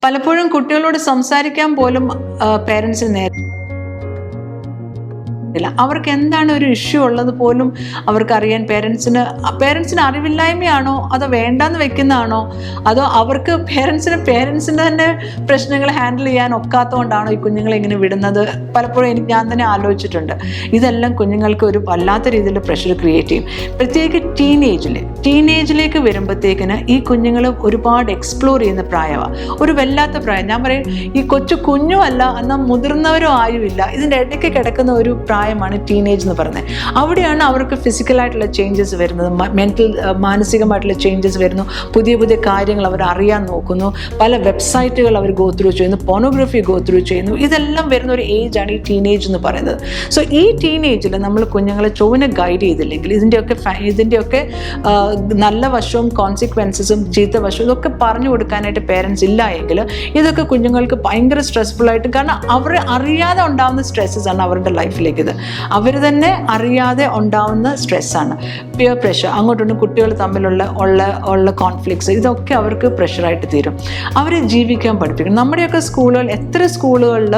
പലപ്പോഴും കുട്ടികളോട് സംസാരിക്കാൻ പോലും പേരൻസിന് നേരം അവർക്ക് എന്താണ് ഒരു ഇഷ്യൂ ഉള്ളത് പോലും അവർക്കറിയാൻ പേരൻസിന് അറിവില്ലായ്മയാണോ അതോ വേണ്ടാന്ന് വെക്കുന്നതാണോ അതോ അവർക്ക് പേരൻസിൻ്റെ തന്നെ പ്രശ്നങ്ങൾ ഹാൻഡിൽ ചെയ്യാൻ ഒക്കാത്തതുകൊണ്ടാണോ ഈ കുഞ്ഞുങ്ങളെ ഇങ്ങനെ വിടുന്നത്? പലപ്പോഴും ഞാൻ തന്നെ ആലോചിച്ചിട്ടുണ്ട്. ഇതെല്ലാം കുഞ്ഞുങ്ങൾക്ക് ഒരു വല്ലാത്ത രീതിയിൽ പ്രഷർ ക്രിയേറ്റ് ചെയ്യും. പ്രത്യേകിച്ച് ടീനേജിലേക്ക് വരുമ്പോഴത്തേക്കിന് ഈ കുഞ്ഞുങ്ങൾ ഒരുപാട് എക്സ്പ്ലോർ ചെയ്യുന്ന പ്രായമാണ്. ഒരു വല്ലാത്ത പ്രായം. ഞാൻ പറയും, ഈ കുഞ്ഞും അല്ല എന്നാൽ മുതിർന്നവരോ ആയുമില്ല, ഇതിൻ്റെ ഇടയ്ക്ക് കിടക്കുന്ന ഒരു പ്രായമാണ് ടീനേജ് എന്ന് പറയുന്നത്. അവിടെയാണ് അവർക്ക് ഫിസിക്കലായിട്ടുള്ള ചേഞ്ചസ് വരുന്നത്, മാനസികമായിട്ടുള്ള ചേഞ്ചസ് വരുന്നു, പുതിയ പുതിയ കാര്യങ്ങൾ അവർ അറിയാൻ നോക്കുന്നു, പല വെബ്സൈറ്റുകൾ അവർ ഗോ ത്രൂ ചെയ്യുന്നു, പോണോഗ്രഫി ഗോ ത്രൂ ചെയ്യുന്നു. ഇതെല്ലാം വരുന്ന ഒരു ഏജാണ് ഈ ടീനേജ് എന്ന് പറയുന്നത്. സോ ഈ ടീനേജിൽ നമ്മൾ കുഞ്ഞുങ്ങളെ ചൊവ്വനെ ഗൈഡ് ചെയ്തില്ലെങ്കിൽ ഇതിൻ്റെയൊക്കെ നല്ല വശവും കോൺസിക്വൻസസും ചീത്ത വശവും ഇതൊക്കെ പറഞ്ഞു കൊടുക്കാനായിട്ട് പേരൻസ് ഇല്ല എങ്കിൽ ഇതൊക്കെ കുഞ്ഞുങ്ങൾക്ക് ഭയങ്കര സ്ട്രെസ്ഫുൾ ആയിട്ട്, കാരണം അവർ അറിയാതെ ഉണ്ടാകുന്ന സ്ട്രെസ്സസ് ആണ് അവരുടെ ലൈഫിലേക്ക്. ഇത് അവർ തന്നെ അറിയാതെ ഉണ്ടാവുന്ന സ്ട്രെസ്സാണ്. പിയർ പ്രഷർ, അങ്ങോട്ടും കുട്ടികൾ തമ്മിലുള്ള കോൺഫ്ലിക്ട്സ്, ഇതൊക്കെ അവർക്ക് പ്രഷറായിട്ട് തീരും. അവരെ ജീവിക്കാൻ പഠിപ്പിക്കണം. നമ്മുടെയൊക്കെ എത്ര സ്കൂളുകളിൽ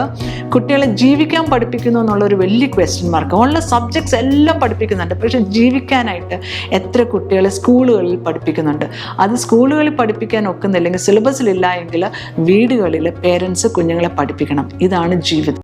കുട്ടികളെ ജീവിക്കാൻ പഠിപ്പിക്കുന്നു എന്നുള്ളൊരു വലിയ ക്വസ്റ്റ്യൻ മാർക്ക്. ഉള്ള സബ്ജക്ട്സ് എല്ലാം പഠിപ്പിക്കുന്നുണ്ട്, പക്ഷെ ജീവിക്കാനായിട്ട് എത്ര കുട്ടികളെ സ്കൂളുകളിൽ പഠിപ്പിക്കുന്നുണ്ട്? അത് സ്കൂളുകളിൽ പഠിപ്പിക്കാൻ ഒക്കുന്നില്ലെങ്കിൽ, സിലബസിലില്ല എങ്കിൽ വീടുകളിൽ പേരൻസ് കുഞ്ഞുങ്ങളെ പഠിപ്പിക്കണം. ഇതാണ് ജീവിതം.